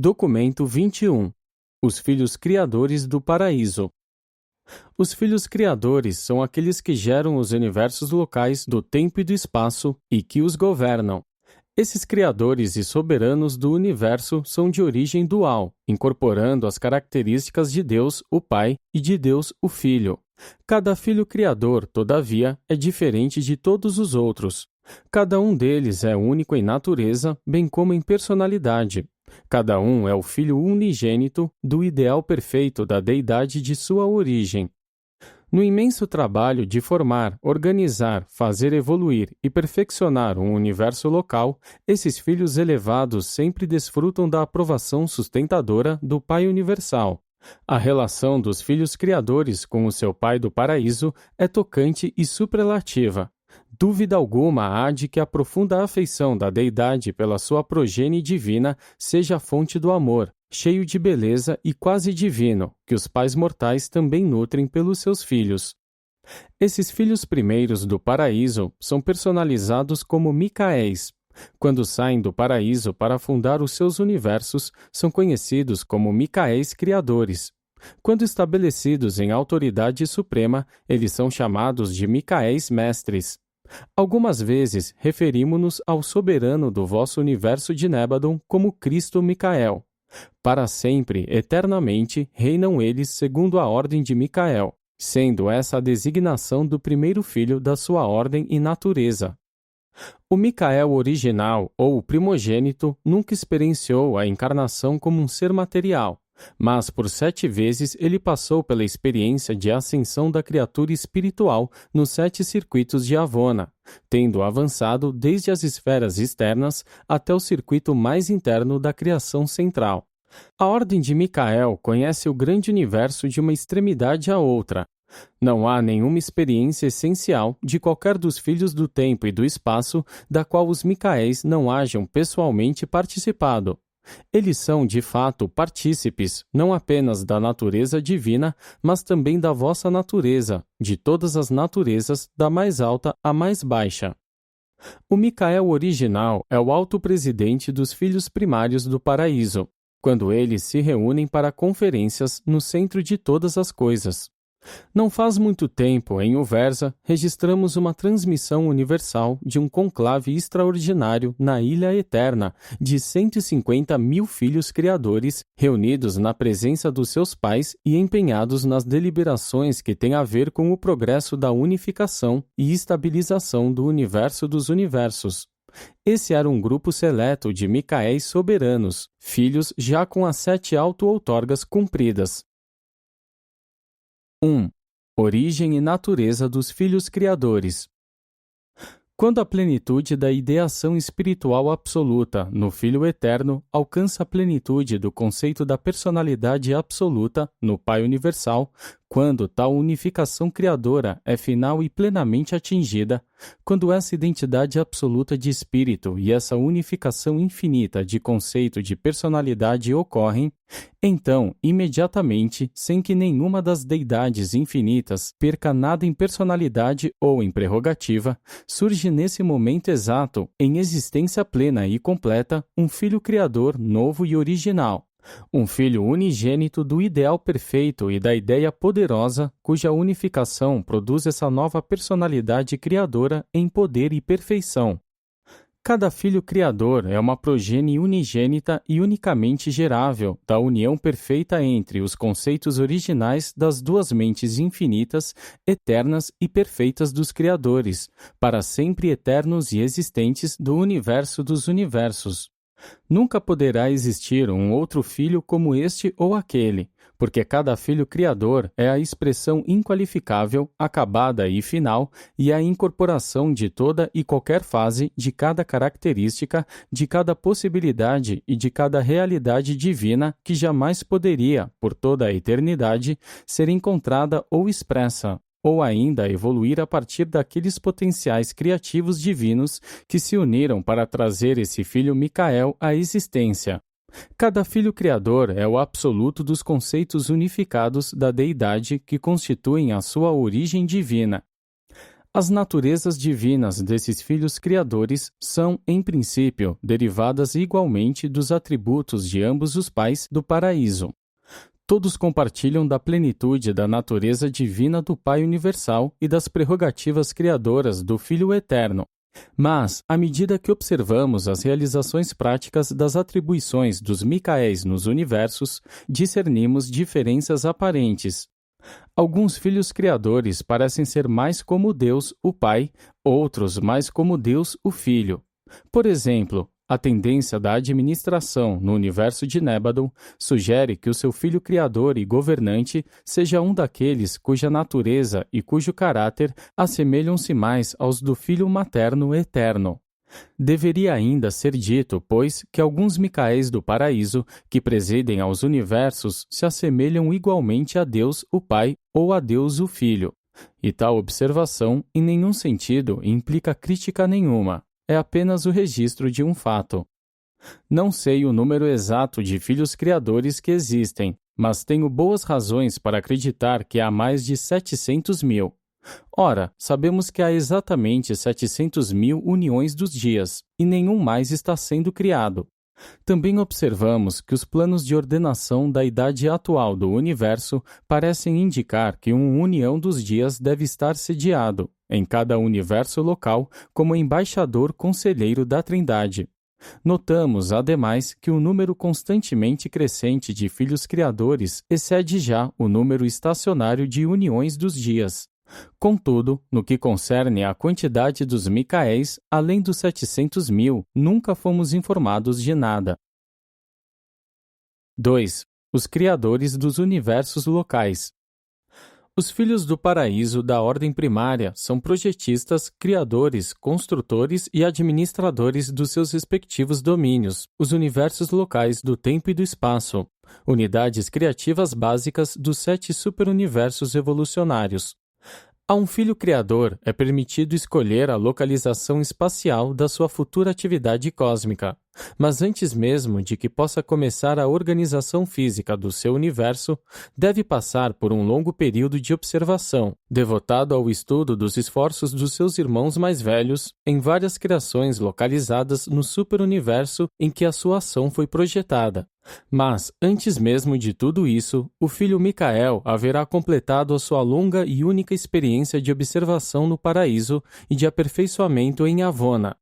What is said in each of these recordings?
Documento 21. Os filhos criadores do paraíso. Os filhos criadores são aqueles que geram os universos locais do tempo e do espaço e que os governam. Esses criadores e soberanos do universo são de origem dual, incorporando as características de Deus, o Pai, e de Deus, o Filho. Cada filho criador, todavia, é diferente de todos os outros. Cada um deles é único em natureza, bem como em personalidade. Cada um é o filho unigênito do ideal perfeito da deidade de sua origem. No imenso trabalho de formar, organizar, fazer evoluir e perfeccionar um universo local, esses filhos elevados sempre desfrutam da aprovação sustentadora do Pai Universal. A relação dos filhos criadores com o seu Pai do Paraíso é tocante e superlativa. Dúvida alguma há de que a profunda afeição da deidade pela sua progenie divina seja a fonte do amor, cheio de beleza e quase divino, que os pais mortais também nutrem pelos seus filhos. Esses filhos primeiros do paraíso são personalizados como Micaéis. Quando saem do paraíso para fundar os seus universos, são conhecidos como Micaéis criadores. Quando estabelecidos em autoridade suprema, eles são chamados de Micaéis mestres. Algumas vezes referimos-nos ao soberano do vosso universo de Nébadon como Cristo Micael. Para sempre, eternamente, reinam eles segundo a ordem de Micael, sendo essa a designação do primeiro filho da sua ordem e natureza. O Micael original, ou o primogênito, nunca experienciou a encarnação como um ser material, mas por 7 vezes ele passou pela experiência de ascensão da criatura espiritual nos 7 circuitos de Avona, tendo avançado desde as esferas externas até o circuito mais interno da criação central. A ordem de Micael conhece o grande universo de uma extremidade à outra. Não há nenhuma experiência essencial de qualquer dos filhos do tempo e do espaço da qual os Micaéis não hajam pessoalmente participado. Eles são, de fato, partícipes, não apenas da natureza divina, mas também da vossa natureza, de todas as naturezas, da mais alta à mais baixa. O Micael original é o alto presidente dos filhos primários do paraíso, quando eles se reúnem para conferências no centro de todas as coisas. Não faz muito tempo, em Uversa, registramos uma transmissão universal de um conclave extraordinário na Ilha Eterna de 150 mil filhos criadores reunidos na presença dos seus pais e empenhados nas deliberações que têm a ver com o progresso da unificação e estabilização do universo dos universos. Esse era um grupo seleto de Micaéis soberanos, filhos já com as 7 auto-outorgas cumpridas. 1. Origem e natureza dos filhos criadores. Quando a plenitude da ideação espiritual absoluta no Filho Eterno alcança a plenitude do conceito da personalidade absoluta no Pai Universal, quando tal unificação criadora é final e plenamente atingida, quando essa identidade absoluta de espírito e essa unificação infinita de conceito de personalidade ocorrem, então, imediatamente, sem que nenhuma das deidades infinitas perca nada em personalidade ou em prerrogativa, surge nesse momento exato, em existência plena e completa, um Filho Criador novo e original. Um filho unigênito do ideal perfeito e da ideia poderosa, cuja unificação produz essa nova personalidade criadora em poder e perfeição. Cada filho criador é uma progenie unigênita e unicamente gerável da união perfeita entre os conceitos originais das duas mentes infinitas, eternas e perfeitas dos criadores, para sempre eternos e existentes do universo dos universos. Nunca poderá existir um outro filho como este ou aquele, porque cada filho criador é a expressão inqualificável, acabada e final, e a incorporação de toda e qualquer fase, de cada característica, de cada possibilidade e de cada realidade divina que jamais poderia, por toda a eternidade, ser encontrada ou expressa, ou ainda evoluir a partir daqueles potenciais criativos divinos que se uniram para trazer esse filho Micael à existência. Cada filho criador é o absoluto dos conceitos unificados da deidade que constituem a sua origem divina. As naturezas divinas desses filhos criadores são, em princípio, derivadas igualmente dos atributos de ambos os pais do paraíso. Todos compartilham da plenitude da natureza divina do Pai Universal e das prerrogativas criadoras do Filho Eterno. Mas, à medida que observamos as realizações práticas das atribuições dos Micaéis nos universos, discernimos diferenças aparentes. Alguns filhos criadores parecem ser mais como Deus, o Pai, outros mais como Deus, o Filho. Por exemplo, a tendência da administração no universo de Nébadon sugere que o seu filho criador e governante seja um daqueles cuja natureza e cujo caráter assemelham-se mais aos do filho materno eterno. Deveria ainda ser dito, pois, que alguns Micaéis do paraíso, que presidem aos universos, se assemelham igualmente a Deus, o Pai, ou a Deus, o Filho. E tal observação, em nenhum sentido, implica crítica nenhuma. É apenas o registro de um fato. Não sei o número exato de filhos criadores que existem, mas tenho boas razões para acreditar que há mais de 700 mil. Ora, sabemos que há exatamente 700 mil uniões dos dias, e nenhum mais está sendo criado. Também observamos que os planos de ordenação da idade atual do universo parecem indicar que uma união dos dias deve estar sediado, em cada universo local, como embaixador conselheiro da Trindade. Notamos, ademais, que o número constantemente crescente de filhos criadores excede já o número estacionário de uniões dos dias. Contudo, no que concerne à quantidade dos Micaéis, além dos 700 mil, nunca fomos informados de nada. 2. Os criadores dos universos locais. Os filhos do paraíso da ordem primária são projetistas, criadores, construtores e administradores dos seus respectivos domínios, os universos locais do tempo e do espaço, unidades criativas básicas dos 7 superuniversos evolucionários. A um filho criador é permitido escolher a localização espacial da sua futura atividade cósmica, mas antes mesmo de que possa começar a organização física do seu universo, deve passar por um longo período de observação, devotado ao estudo dos esforços dos seus irmãos mais velhos em várias criações localizadas no superuniverso em que a sua ação foi projetada. Mas, antes mesmo de tudo isso, o filho Micael haverá completado a sua longa e única experiência de observação no paraíso e de aperfeiçoamento em Avona.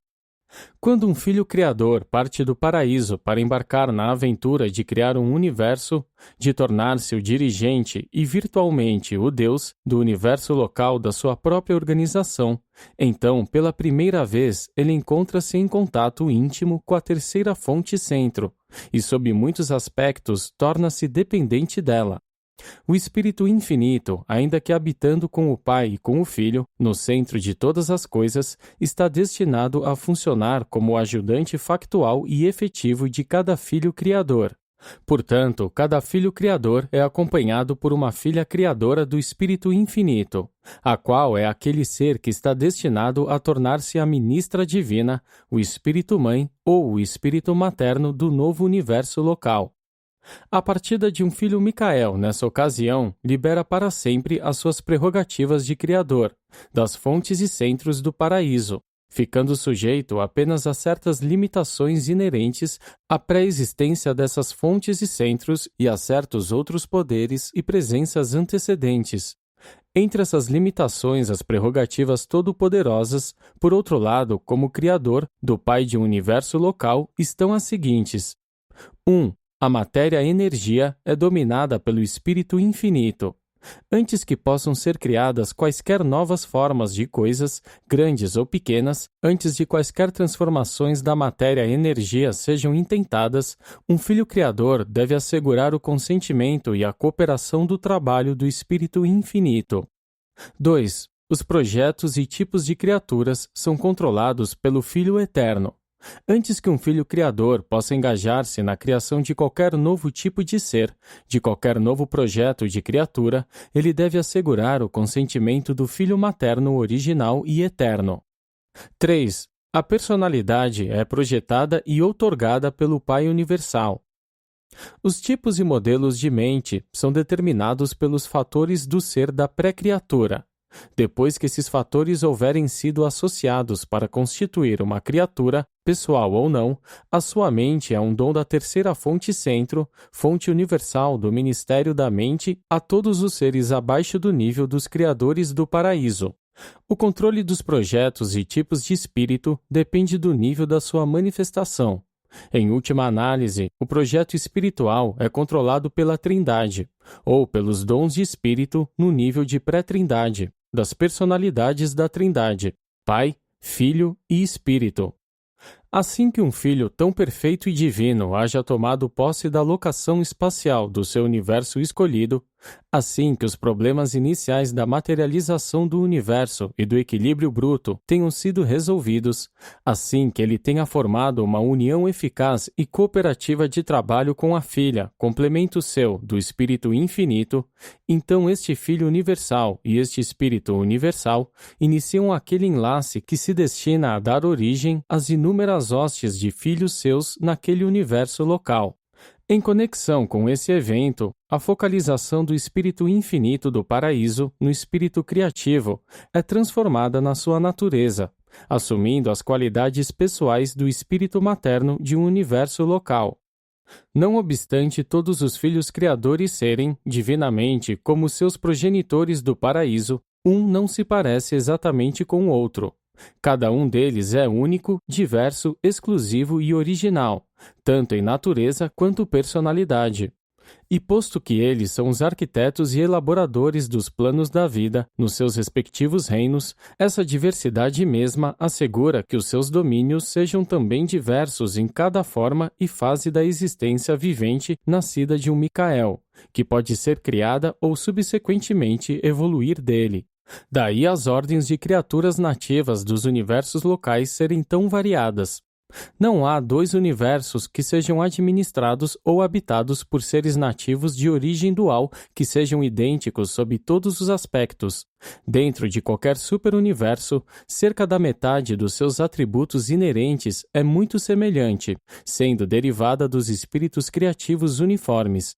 Quando um filho criador parte do paraíso para embarcar na aventura de criar um universo, de tornar-se o dirigente e virtualmente o Deus do universo local da sua própria organização, então, pela primeira vez, ele encontra-se em contato íntimo com a terceira fonte centro, e sob muitos aspectos torna-se dependente dela. O Espírito Infinito, ainda que habitando com o Pai e com o Filho, no centro de todas as coisas, está destinado a funcionar como o ajudante factual e efetivo de cada filho criador. Portanto, cada filho criador é acompanhado por uma filha criadora do Espírito Infinito, a qual é aquele ser que está destinado a tornar-se a ministra divina, o Espírito Mãe ou o Espírito Materno do novo universo local. A partida de um filho Micael, nessa ocasião, libera para sempre as suas prerrogativas de criador, das fontes e centros do paraíso, ficando sujeito apenas a certas limitações inerentes à pré-existência dessas fontes e centros e a certos outros poderes e presenças antecedentes. Entre essas limitações, as prerrogativas todo-poderosas, por outro lado, como criador do Pai de um universo local, estão as seguintes. 1. A matéria-energia é dominada pelo Espírito Infinito. Antes que possam ser criadas quaisquer novas formas de coisas, grandes ou pequenas, antes de quaisquer transformações da matéria-energia sejam intentadas, um filho criador deve assegurar o consentimento e a cooperação do trabalho do Espírito Infinito. 2. Os projetos e tipos de criaturas são controlados pelo Filho Eterno. Antes que um filho criador possa engajar-se na criação de qualquer novo tipo de ser, de qualquer novo projeto de criatura, ele deve assegurar o consentimento do filho materno original e eterno. 3. A personalidade é projetada e outorgada pelo Pai Universal. Os tipos e modelos de mente são determinados pelos fatores do ser da pré-criatura. Depois que esses fatores houverem sido associados para constituir uma criatura, pessoal ou não, a sua mente é um dom da terceira fonte centro, fonte universal do ministério da mente a todos os seres abaixo do nível dos criadores do paraíso. O controle dos projetos e tipos de espírito depende do nível da sua manifestação. Em última análise, o projeto espiritual é controlado pela Trindade, ou pelos dons de espírito no nível de pré-trindade, das personalidades da Trindade, Pai, Filho e Espírito. Assim que um filho tão perfeito e divino haja tomado posse da locação espacial do seu universo escolhido, assim que os problemas iniciais da materialização do universo e do equilíbrio bruto tenham sido resolvidos, assim que ele tenha formado uma união eficaz e cooperativa de trabalho com a filha, complemento seu do Espírito Infinito, então este Filho Universal e este Espírito Universal iniciam aquele enlace que se destina a dar origem às inúmeras hostes de filhos seus naquele universo local. Em conexão com esse evento, a focalização do Espírito Infinito do Paraíso no Espírito Criativo é transformada na sua natureza, assumindo as qualidades pessoais do Espírito Materno de um universo local. Não obstante todos os filhos criadores serem, divinamente, como seus progenitores do paraíso, um não se parece exatamente com o outro. Cada um deles é único, diverso, exclusivo e original, tanto em natureza quanto personalidade. E posto que eles são os arquitetos e elaboradores dos planos da vida nos seus respectivos reinos, essa diversidade mesma assegura que os seus domínios sejam também diversos em cada forma e fase da existência vivente nascida de um Micael, que pode ser criada ou subsequentemente evoluir dele. Daí as ordens de criaturas nativas dos universos locais serem tão variadas. Não há dois universos que sejam administrados ou habitados por seres nativos de origem dual que sejam idênticos sob todos os aspectos. Dentro de qualquer superuniverso, cerca da metade dos seus atributos inerentes é muito semelhante, sendo derivada dos espíritos criativos uniformes.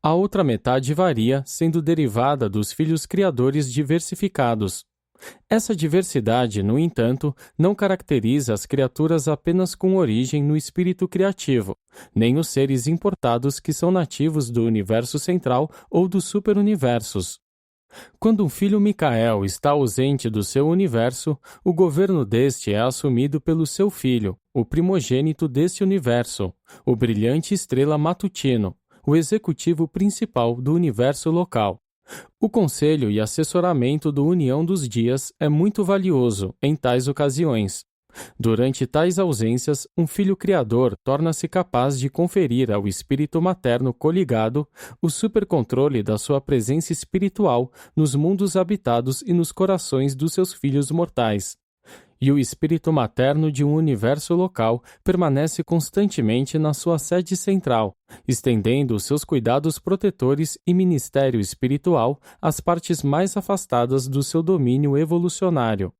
A outra metade varia, sendo derivada dos filhos criadores diversificados. Essa diversidade, no entanto, não caracteriza as criaturas apenas com origem no espírito criativo, nem os seres importados que são nativos do universo central ou dos superuniversos. Quando um filho Micael está ausente do seu universo, o governo deste é assumido pelo seu filho, o primogênito deste universo, o brilhante estrela matutino, o executivo principal do universo local. O conselho e assessoramento do União dos Dias é muito valioso em tais ocasiões. Durante tais ausências, um filho criador torna-se capaz de conferir ao espírito materno coligado o supercontrole da sua presença espiritual nos mundos habitados e nos corações dos seus filhos mortais. E o espírito materno de um universo local permanece constantemente na sua sede central, estendendo os seus cuidados protetores e ministério espiritual às partes mais afastadas do seu domínio evolucionário.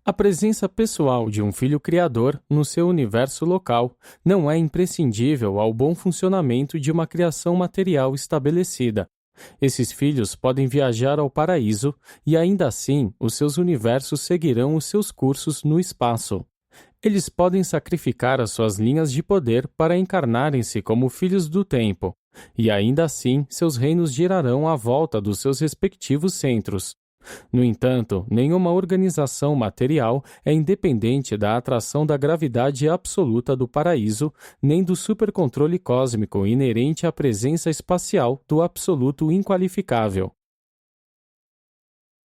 A presença pessoal de um filho criador no seu universo local não é imprescindível ao bom funcionamento de uma criação material estabelecida. Esses filhos podem viajar ao paraíso e ainda assim os seus universos seguirão os seus cursos no espaço. Eles podem sacrificar as suas linhas de poder para encarnarem-se como filhos do tempo, e ainda assim seus reinos girarão à volta dos seus respectivos centros. No entanto, nenhuma organização material é independente da atração da gravidade absoluta do paraíso, nem do supercontrole cósmico inerente à presença espacial do absoluto inqualificável.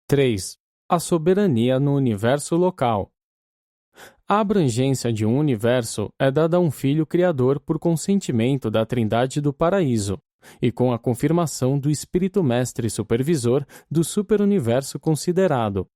3. A soberania no universo local. A abrangência de um universo é dada a um filho criador por consentimento da Trindade do Paraíso, e com a confirmação do Espírito Mestre Supervisor do superuniverso considerado.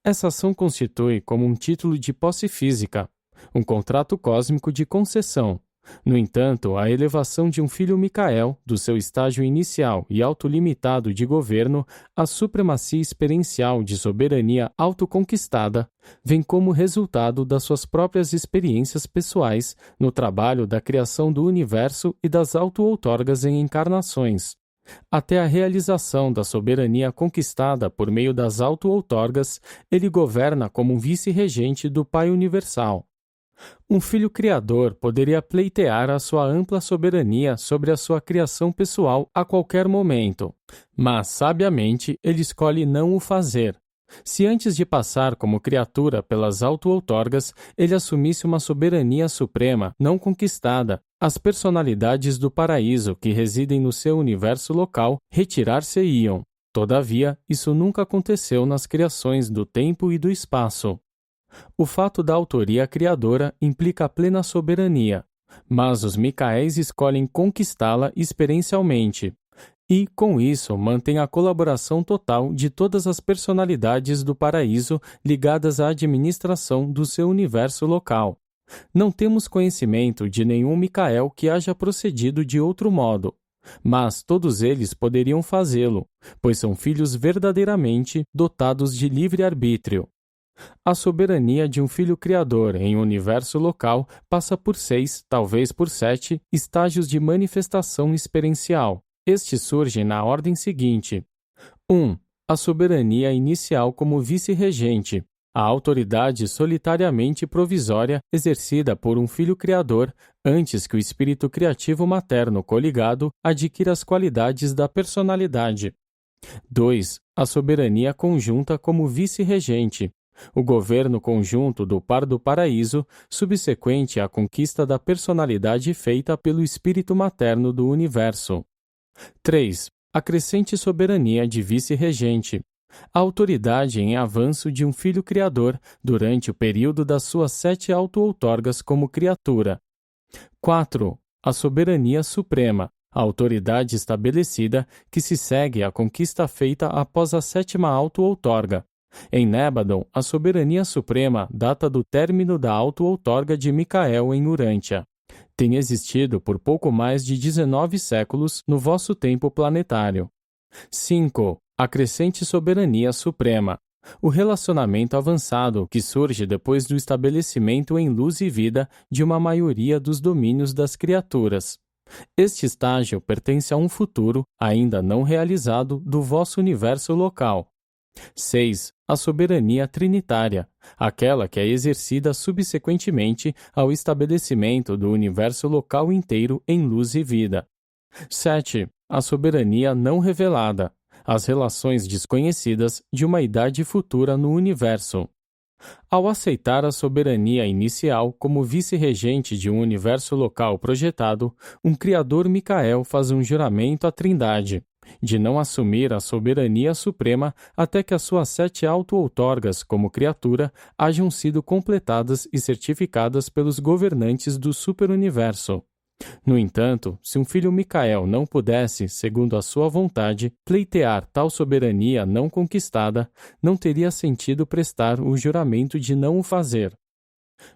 Essa ação constitui como um título de posse física, um contrato cósmico de concessão. No entanto, a elevação de um filho Micael, do seu estágio inicial e autolimitado de governo, à supremacia experiencial de soberania autoconquistada, vem como resultado das suas próprias experiências pessoais no trabalho da criação do universo e das auto-outorgas em encarnações. Até a realização da soberania conquistada por meio das auto-outorgas, ele governa como um vice-regente do Pai Universal. Um filho criador poderia pleitear a sua ampla soberania sobre a sua criação pessoal a qualquer momento, mas, sabiamente, ele escolhe não o fazer. Se antes de passar como criatura pelas auto-outorgas, ele assumisse uma soberania suprema não conquistada, as personalidades do paraíso que residem no seu universo local retirar-se-iam. Todavia, isso nunca aconteceu nas criações do tempo e do espaço. O fato da autoria criadora implica a plena soberania, mas os Micaéis escolhem conquistá-la experiencialmente. E, com isso, mantém a colaboração total de todas as personalidades do paraíso ligadas à administração do seu universo local. Não temos conhecimento de nenhum Micael que haja procedido de outro modo, mas todos eles poderiam fazê-lo, pois são filhos verdadeiramente dotados de livre-arbítrio. A soberania de um filho criador em um universo local passa por 6, talvez por 7, estágios de manifestação experiencial. Estes surgem na ordem seguinte. 1. A soberania inicial como vice-regente, a autoridade solitariamente provisória exercida por um filho criador antes que o espírito criativo materno coligado adquira as qualidades da personalidade. 2. A soberania conjunta como vice-regente, o governo conjunto do par do paraíso subsequente à conquista da personalidade feita pelo espírito materno do universo. 3. A crescente soberania de vice-regente, a autoridade em avanço de um filho criador durante o período das suas 7 auto-outorgas como criatura. 4. A soberania suprema, a autoridade estabelecida que se segue à conquista feita após a 7ª auto-outorga. Em Nébadon, a soberania suprema data do término da auto-outorga de Micael em Urântia. Tem existido por pouco mais de 19 séculos no vosso tempo planetário. 5. A crescente soberania suprema, o relacionamento avançado que surge depois do estabelecimento em luz e vida de uma maioria dos domínios das criaturas. Este estágio pertence a um futuro, ainda não realizado, do vosso universo local. 6. A soberania trinitária, aquela que é exercida subsequentemente ao estabelecimento do universo local inteiro em luz e vida. 7. A soberania não revelada, as relações desconhecidas de uma idade futura no universo. Ao aceitar a soberania inicial como vice-regente de um universo local projetado, um criador Micael faz um juramento à Trindade, de não assumir a soberania suprema até que as suas 7 auto-outorgas como criatura hajam sido completadas e certificadas pelos governantes do superuniverso. No entanto, se um filho Micael não pudesse, segundo a sua vontade, pleitear tal soberania não conquistada, não teria sentido prestar o juramento de não o fazer.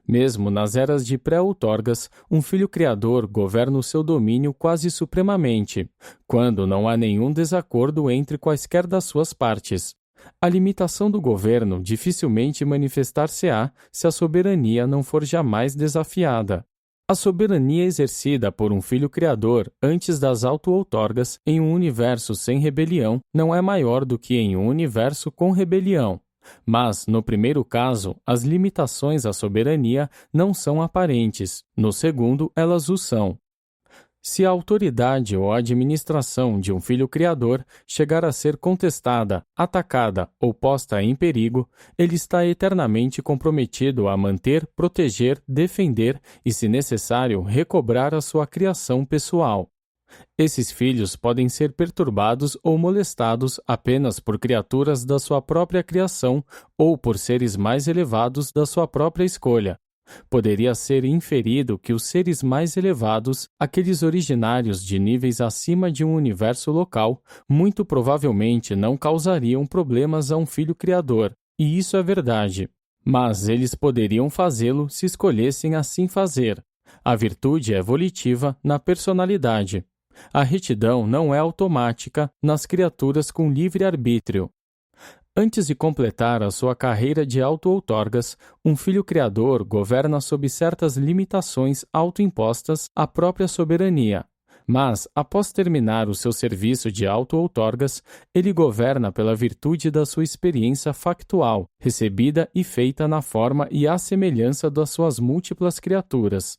Mesmo nas eras de pré-outorgas, um filho criador governa o seu domínio quase supremamente, quando não há nenhum desacordo entre quaisquer das suas partes. A limitação do governo dificilmente manifestar-se-á se a soberania não for jamais desafiada. A soberania exercida por um filho criador antes das auto-outorgas em um universo sem rebelião não é maior do que em um universo com rebelião. Mas, no primeiro caso, as limitações à soberania não são aparentes, no segundo, elas o são. Se a autoridade ou a administração de um filho criador chegar a ser contestada, atacada ou posta em perigo, ele está eternamente comprometido a manter, proteger, defender e, se necessário, recobrar a sua criação pessoal. Esses filhos podem ser perturbados ou molestados apenas por criaturas da sua própria criação ou por seres mais elevados da sua própria escolha. Poderia ser inferido que os seres mais elevados, aqueles originários de níveis acima de um universo local, muito provavelmente não causariam problemas a um filho criador, e isso é verdade. Mas eles poderiam fazê-lo se escolhessem assim fazer. A virtude é volitiva na personalidade. A retidão não é automática nas criaturas com livre-arbítrio. Antes de completar a sua carreira de auto-outorgas, um filho criador governa sob certas limitações autoimpostas à própria soberania, Mas, após terminar o seu serviço de auto-outorgas, ele governa pela virtude da sua experiência factual, recebida e feita na forma e à semelhança das suas múltiplas criaturas.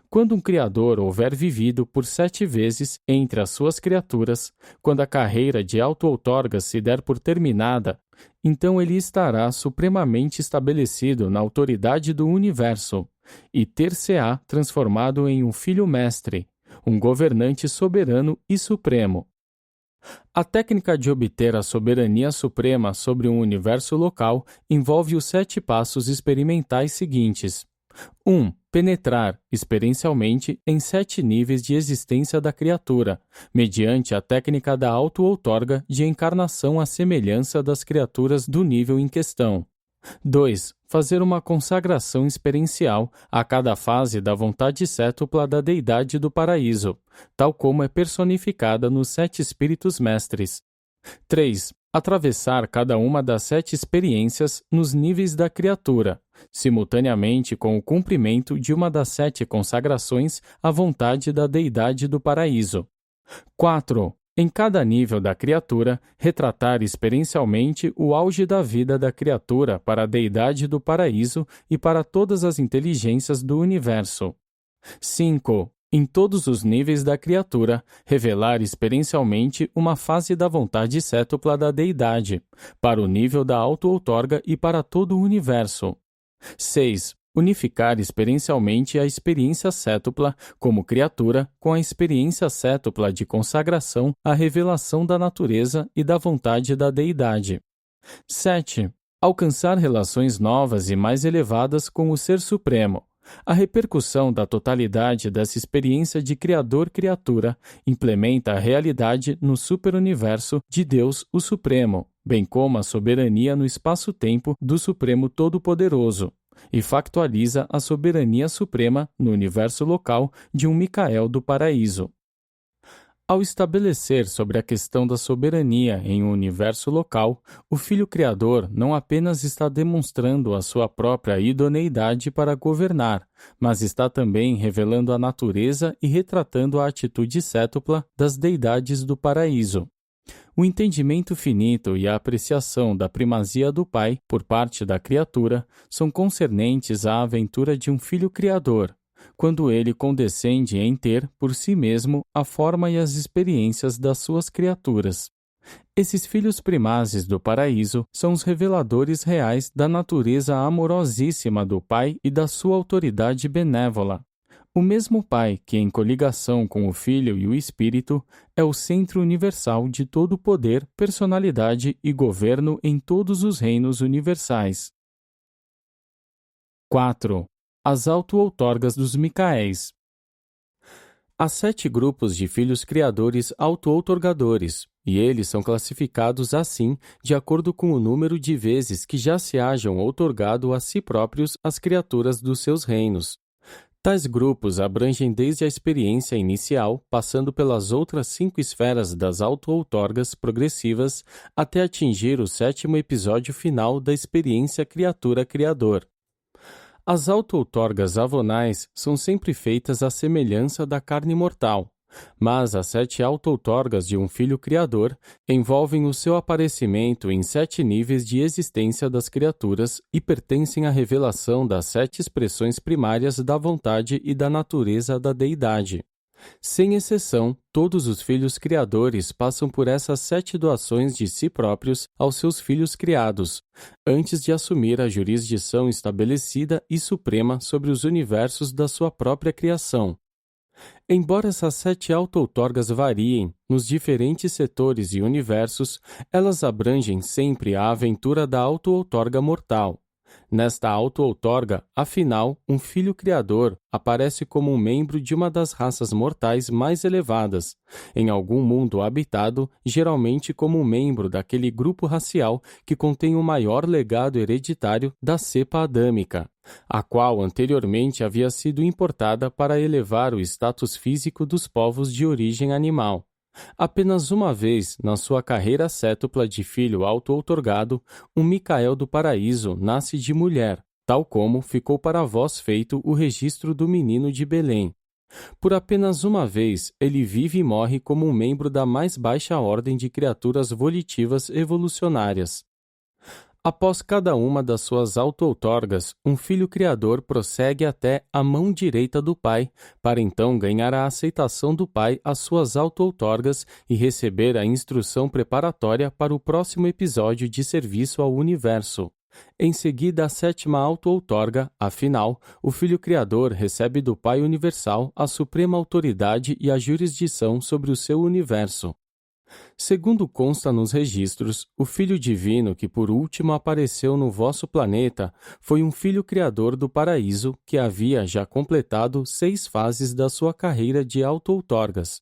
Quando um criador houver vivido por 7 vezes entre as suas criaturas, quando a carreira de auto-outorgas se der por terminada, então ele estará supremamente estabelecido na autoridade do universo, e ter-se-á transformado em um filho-mestre, um governante soberano e supremo. A técnica de obter a soberania suprema sobre um universo local envolve os 7 passos experimentais seguintes. 1. Penetrar, experiencialmente, em 7 níveis de existência da criatura, mediante a técnica da auto-outorga de encarnação à semelhança das criaturas do nível em questão. 2. Fazer uma consagração experiencial a cada fase da vontade cétupla da deidade do paraíso, tal como é personificada nos 7 espíritos mestres. 3. Atravessar cada uma das 7 experiências nos níveis da criatura, simultaneamente com o cumprimento de uma das 7 consagrações à vontade da deidade do paraíso. 4. Em cada nível da criatura, retratar experiencialmente o auge da vida da criatura para a deidade do paraíso e para todas as inteligências do universo. 5. Em todos os níveis da criatura, revelar experiencialmente uma fase da vontade cétupla da deidade, para o nível da auto-outorga e para todo o universo. 6. Unificar experiencialmente a experiência cétupla como criatura com a experiência cétupla de consagração à revelação da natureza e da vontade da deidade. 7. Alcançar relações novas e mais elevadas com o Ser Supremo. A repercussão da totalidade dessa experiência de Criador-Criatura implementa a realidade no superuniverso de Deus, o Supremo, bem como a soberania no espaço-tempo do Supremo Todo-Poderoso, e factualiza a soberania suprema no universo local de um Micael do Paraíso. Ao estabelecer sobre a questão da soberania em um universo local, o Filho Criador não apenas está demonstrando a sua própria idoneidade para governar, mas está também revelando a natureza e retratando a atitude cétupla das deidades do paraíso. O entendimento finito e a apreciação da primazia do Pai por parte da criatura são concernentes à aventura de um Filho Criador, quando ele condescende em ter, por si mesmo, a forma e as experiências das suas criaturas. Esses filhos primazes do paraíso são os reveladores reais da natureza amorosíssima do Pai e da sua autoridade benévola. O mesmo Pai que, em coligação com o Filho e o Espírito, é o centro universal de todo o poder, personalidade e governo em todos os reinos universais. 4. As auto-outorgas dos Micaéis. Há 7 grupos de filhos criadores auto-outorgadores, e eles são classificados assim de acordo com o número de vezes que já se hajam outorgado a si próprios as criaturas dos seus reinos. Tais grupos abrangem desde a experiência inicial, passando pelas outras 5 esferas das auto-outorgas progressivas, até atingir o 7º episódio final da experiência criatura-criador. As auto-outorgas avonais são sempre feitas à semelhança da carne mortal, mas as 7 auto-outorgas de um Filho Criador envolvem o seu aparecimento em 7 níveis de existência das criaturas e pertencem à revelação das 7 expressões primárias da vontade e da natureza da deidade. Sem exceção, todos os filhos criadores passam por essas 7 doações de si próprios aos seus filhos criados, antes de assumir a jurisdição estabelecida e suprema sobre os universos da sua própria criação. Embora essas 7 auto-outorgas variem nos diferentes setores e universos, elas abrangem sempre a aventura da auto-outorga mortal. Nesta auto-outorga, afinal, um Filho Criador aparece como um membro de uma das raças mortais mais elevadas, em algum mundo habitado, geralmente como um membro daquele grupo racial que contém o maior legado hereditário da cepa adâmica, a qual anteriormente havia sido importada para elevar o status físico dos povos de origem animal. Apenas uma vez na sua carreira cétupla de filho auto-outorgado, um Micael do Paraíso nasce de mulher, tal como ficou para vós feito o registro do menino de Belém. Por apenas uma vez, ele vive e morre como um membro da mais baixa ordem de criaturas volitivas evolucionárias. Após cada uma das suas auto-outorgas, um filho criador prossegue até a mão direita do pai, para então ganhar a aceitação do pai às suas auto-outorgas e receber a instrução preparatória para o próximo episódio de serviço ao universo. Em seguida, a sétima auto-outorga, afinal, o Filho Criador recebe do Pai Universal a suprema autoridade e a jurisdição sobre o seu universo. Segundo consta nos registros, o Filho Divino que por último apareceu no vosso planeta foi um Filho Criador do Paraíso que havia já completado 6 fases da sua carreira de auto-outorgas.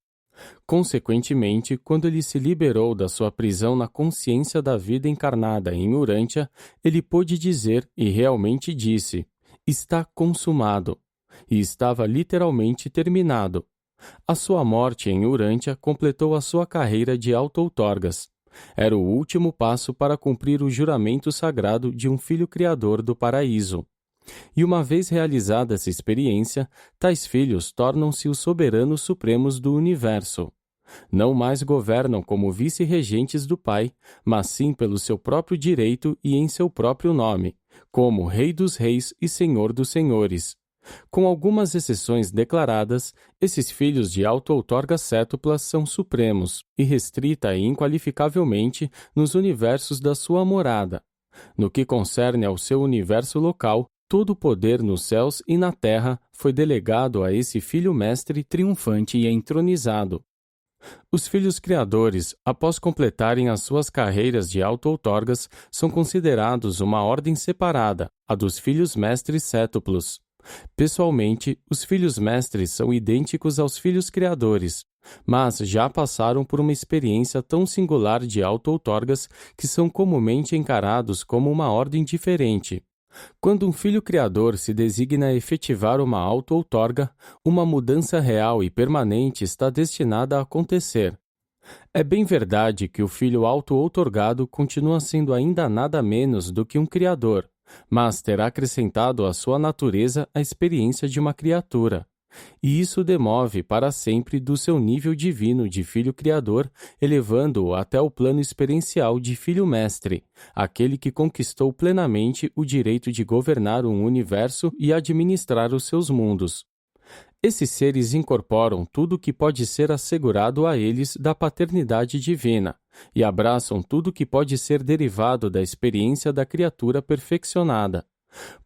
Consequentemente, quando ele se liberou da sua prisão na consciência da vida encarnada em Urântia, ele pôde dizer, e realmente disse, está consumado, e estava literalmente terminado. A sua morte em Urântia completou a sua carreira de auto-outorgas. Era o último passo para cumprir o juramento sagrado de um Filho Criador do Paraíso. E uma vez realizada essa experiência, tais filhos tornam-se os soberanos supremos do universo. Não mais governam como vice-regentes do Pai, mas sim pelo seu próprio direito e em seu próprio nome, como Rei dos Reis e Senhor dos Senhores. Com algumas exceções declaradas, esses filhos de auto-outorgas sétuplas são supremos, irrestrita e inqualificavelmente nos universos da sua morada. No que concerne ao seu universo local, todo o poder nos céus e na terra foi delegado a esse Filho Mestre triunfante e entronizado. Os filhos criadores, após completarem as suas carreiras de auto-outorgas, são considerados uma ordem separada, a dos filhos mestres sétuplos. Pessoalmente, os filhos mestres são idênticos aos filhos criadores, mas já passaram por uma experiência tão singular de auto-outorgas que são comumente encarados como uma ordem diferente. Quando um filho criador se designa a efetivar uma auto-outorga, uma mudança real e permanente está destinada a acontecer. É bem verdade que o filho auto-outorgado continua sendo ainda nada menos do que um criador, mas terá acrescentado à sua natureza a experiência de uma criatura. E isso demove para sempre do seu nível divino de filho criador, elevando-o até o plano experiencial de filho mestre, aquele que conquistou plenamente o direito de governar um universo e administrar os seus mundos. Esses seres incorporam tudo o que pode ser assegurado a eles da paternidade divina, e abraçam tudo o que pode ser derivado da experiência da criatura perfeccionada.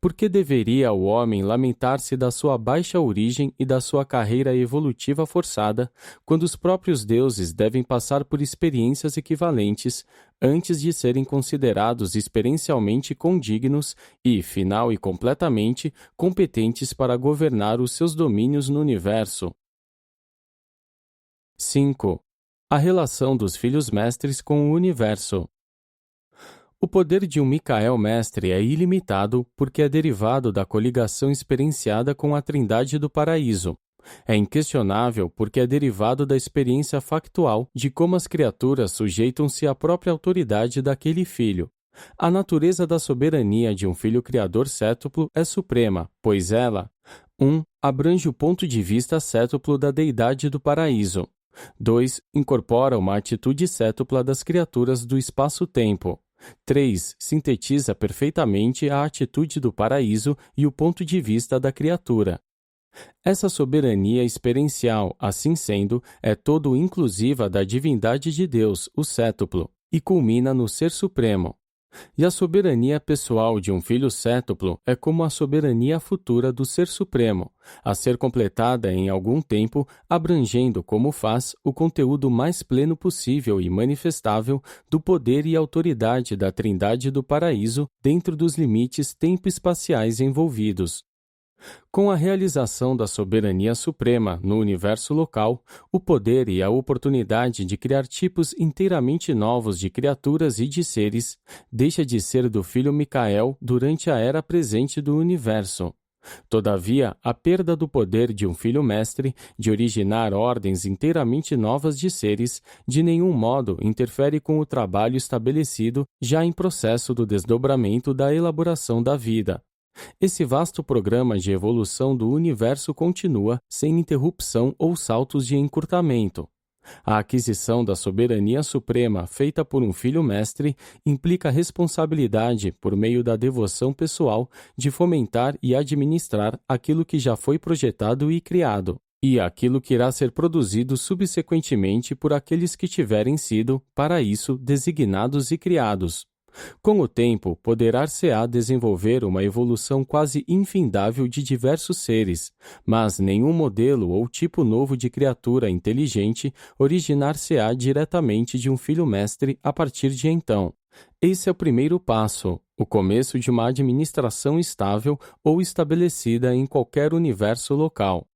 Por que deveria o homem lamentar-se da sua baixa origem e da sua carreira evolutiva forçada, quando os próprios deuses devem passar por experiências equivalentes antes de serem considerados experiencialmente condignos e, final e completamente, competentes para governar os seus domínios no universo? 5. A relação dos filhos mestres com o universo. O poder de um Micael Mestre é ilimitado porque é derivado da coligação experienciada com a Trindade do Paraíso. É inquestionável porque é derivado da experiência factual de como as criaturas sujeitam-se à própria autoridade daquele filho. A natureza da soberania de um filho criador sétuplo é suprema, pois ela 1. Abrange o ponto de vista sétuplo da deidade do paraíso. 2. Incorpora uma atitude sétupla das criaturas do espaço-tempo. 3. Sintetiza perfeitamente a atitude do paraíso e o ponto de vista da criatura. Essa soberania experiencial, assim sendo, é todo inclusiva da divindade de Deus, o sétuplo, e culmina no Ser Supremo. E a soberania pessoal de um filho sétuplo é como a soberania futura do Ser Supremo, a ser completada em algum tempo, abrangendo, como faz, o conteúdo mais pleno possível e manifestável do poder e autoridade da Trindade do Paraíso dentro dos limites tempo-espaciais envolvidos. Com a realização da soberania suprema no universo local, o poder e a oportunidade de criar tipos inteiramente novos de criaturas e de seres deixa de ser do filho Micael durante a era presente do universo. Todavia, a perda do poder de um filho mestre de originar ordens inteiramente novas de seres de nenhum modo interfere com o trabalho estabelecido já em processo do desdobramento da elaboração da vida. Esse vasto programa de evolução do universo continua sem interrupção ou saltos de encurtamento. A aquisição da soberania suprema feita por um filho mestre implica responsabilidade por meio da devoção pessoal de fomentar e administrar aquilo que já foi projetado e criado, e aquilo que irá ser produzido subsequentemente por aqueles que tiverem sido, para isso, designados e criados. Com o tempo, poderá-se-á desenvolver uma evolução quase infindável de diversos seres, mas nenhum modelo ou tipo novo de criatura inteligente originar-se-á diretamente de um filho mestre a partir de então. Esse é o primeiro passo, o começo de uma administração estável ou estabelecida em qualquer universo local.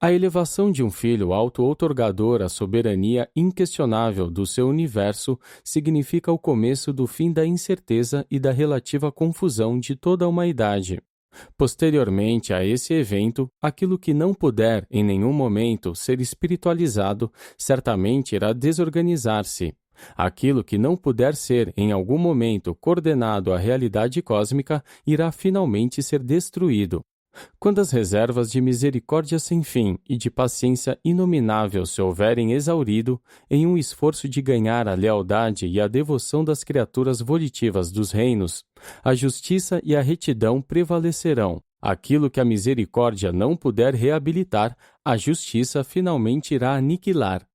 A elevação de um filho auto-outorgador à soberania inquestionável do seu universo significa o começo do fim da incerteza e da relativa confusão de toda a humanidade. Posteriormente a esse evento, aquilo que não puder em nenhum momento ser espiritualizado certamente irá desorganizar-se. Aquilo que não puder ser em algum momento coordenado à realidade cósmica irá finalmente ser destruído. Quando as reservas de misericórdia sem fim e de paciência inominável se houverem exaurido, em um esforço de ganhar a lealdade e a devoção das criaturas volitivas dos reinos, a justiça e a retidão prevalecerão. Aquilo que a misericórdia não puder reabilitar, a justiça finalmente irá aniquilar.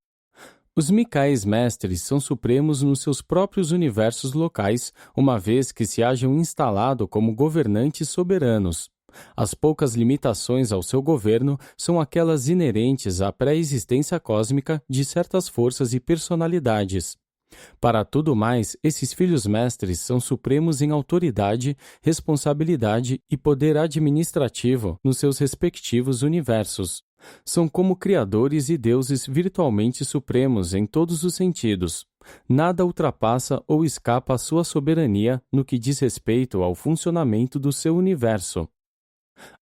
Os Micaéis mestres são supremos nos seus próprios universos locais, uma vez que se hajam instalado como governantes soberanos. As poucas limitações ao seu governo são aquelas inerentes à pré-existência cósmica de certas forças e personalidades. Para tudo mais, esses filhos mestres são supremos em autoridade, responsabilidade e poder administrativo nos seus respectivos universos. São como criadores e deuses virtualmente supremos em todos os sentidos. Nada ultrapassa ou escapa à sua soberania no que diz respeito ao funcionamento do seu universo.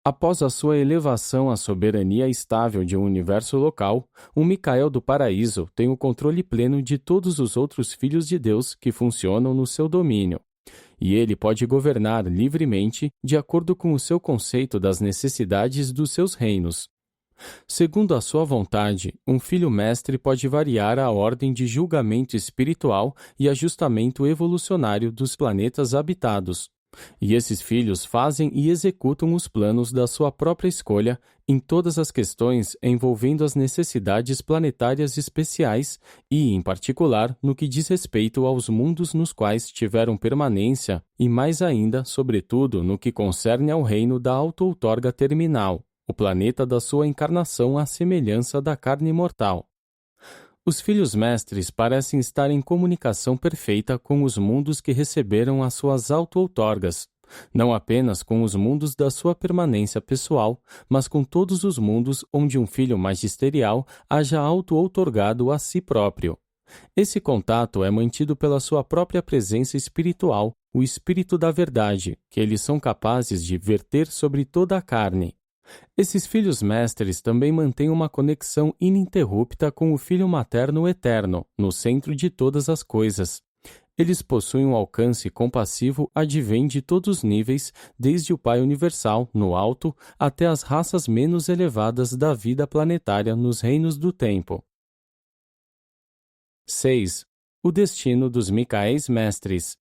Após a sua elevação à soberania estável de um universo local, o Micael do Paraíso tem o controle pleno de todos os outros filhos de Deus que funcionam no seu domínio. E ele pode governar livremente de acordo com o seu conceito das necessidades dos seus reinos. Segundo a sua vontade, um filho mestre pode variar a ordem de julgamento espiritual e ajustamento evolucionário dos planetas habitados. E esses filhos fazem e executam os planos da sua própria escolha em todas as questões envolvendo as necessidades planetárias especiais e, em particular, no que diz respeito aos mundos nos quais tiveram permanência e, mais ainda, sobretudo, no que concerne ao reino da auto-outorga terminal, o planeta da sua encarnação à semelhança da carne mortal. Os filhos mestres parecem estar em comunicação perfeita com os mundos que receberam as suas auto-outorgas, não apenas com os mundos da sua permanência pessoal, mas com todos os mundos onde um filho magisterial haja auto-outorgado a si próprio. Esse contato é mantido pela sua própria presença espiritual, o Espírito da Verdade, que eles são capazes de verter sobre toda a carne. Esses filhos mestres também mantêm uma conexão ininterrupta com o Filho Materno Eterno, no centro de todas as coisas. Eles possuem um alcance compassivo advém de todos os níveis, desde o Pai Universal, no alto, até as raças menos elevadas da vida planetária nos reinos do tempo. 6. O destino dos Micaéis mestres.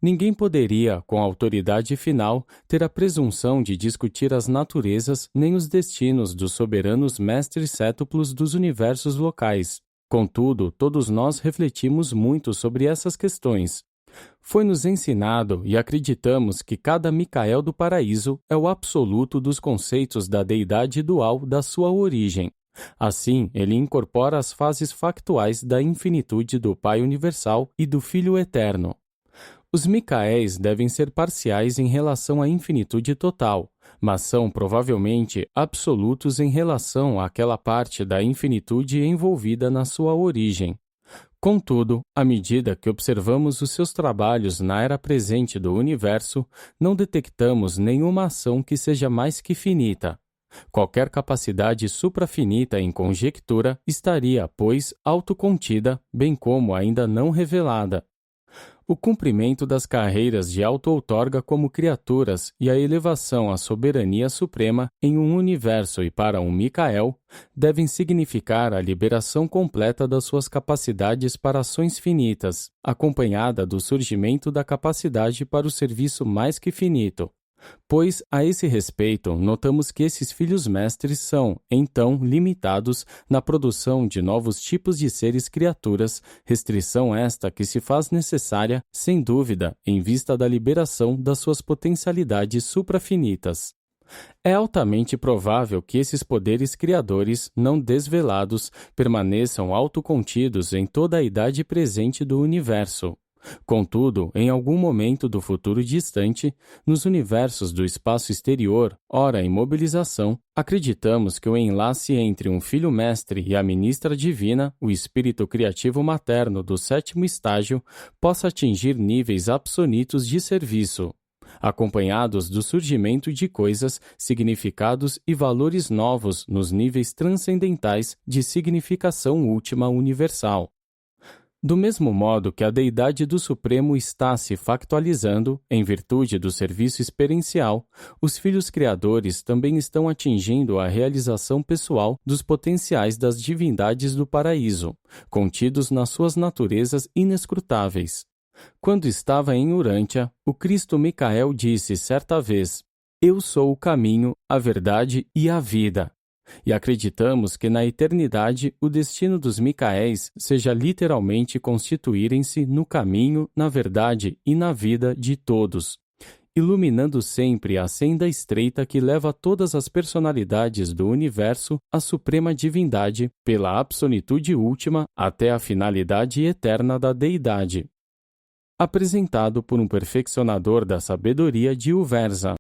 Ninguém poderia, com autoridade final, ter a presunção de discutir as naturezas nem os destinos dos soberanos mestres sétuplos dos universos locais. Contudo, todos nós refletimos muito sobre essas questões. Foi-nos ensinado e acreditamos que cada Micael do Paraíso é o absoluto dos conceitos da deidade dual da sua origem. Assim, ele incorpora as fases factuais da infinitude do Pai Universal e do Filho Eterno. Os Micaéis devem ser parciais em relação à infinitude total, mas são provavelmente absolutos em relação àquela parte da infinitude envolvida na sua origem. Contudo, à medida que observamos os seus trabalhos na era presente do universo, não detectamos nenhuma ação que seja mais que finita. Qualquer capacidade suprafinita em conjectura estaria, pois, autocontida, bem como ainda não revelada. O cumprimento das carreiras de auto-outorga como criaturas e a elevação à soberania suprema em um universo e para um Micael devem significar a liberação completa das suas capacidades para ações finitas, acompanhada do surgimento da capacidade para o serviço mais que finito. Pois, a esse respeito, notamos que esses filhos mestres são, então, limitados na produção de novos tipos de seres criaturas, restrição esta que se faz necessária, sem dúvida, em vista da liberação das suas potencialidades suprafinitas. É altamente provável que esses poderes criadores, não desvelados, permaneçam autocontidos em toda a idade presente do universo. Contudo, em algum momento do futuro distante, nos universos do espaço exterior, ora em mobilização, acreditamos que o enlace entre um filho mestre e a ministra divina, o espírito criativo materno do sétimo estágio, possa atingir níveis absolutos de serviço, acompanhados do surgimento de coisas, significados e valores novos nos níveis transcendentais de significação última universal. Do mesmo modo que a deidade do Supremo está se factualizando, em virtude do serviço experiencial, os filhos criadores também estão atingindo a realização pessoal dos potenciais das divindades do paraíso, contidos nas suas naturezas inescrutáveis. Quando estava em Urântia, o Cristo Micael disse certa vez: "Eu sou o caminho, a verdade e a vida." E acreditamos que na eternidade o destino dos Micaéis seja literalmente constituírem-se no caminho, na verdade e na vida de todos, iluminando sempre a senda estreita que leva todas as personalidades do universo à suprema divindade, pela absolutude última até a finalidade eterna da deidade. Apresentado por um perfeccionador da sabedoria de Uversa.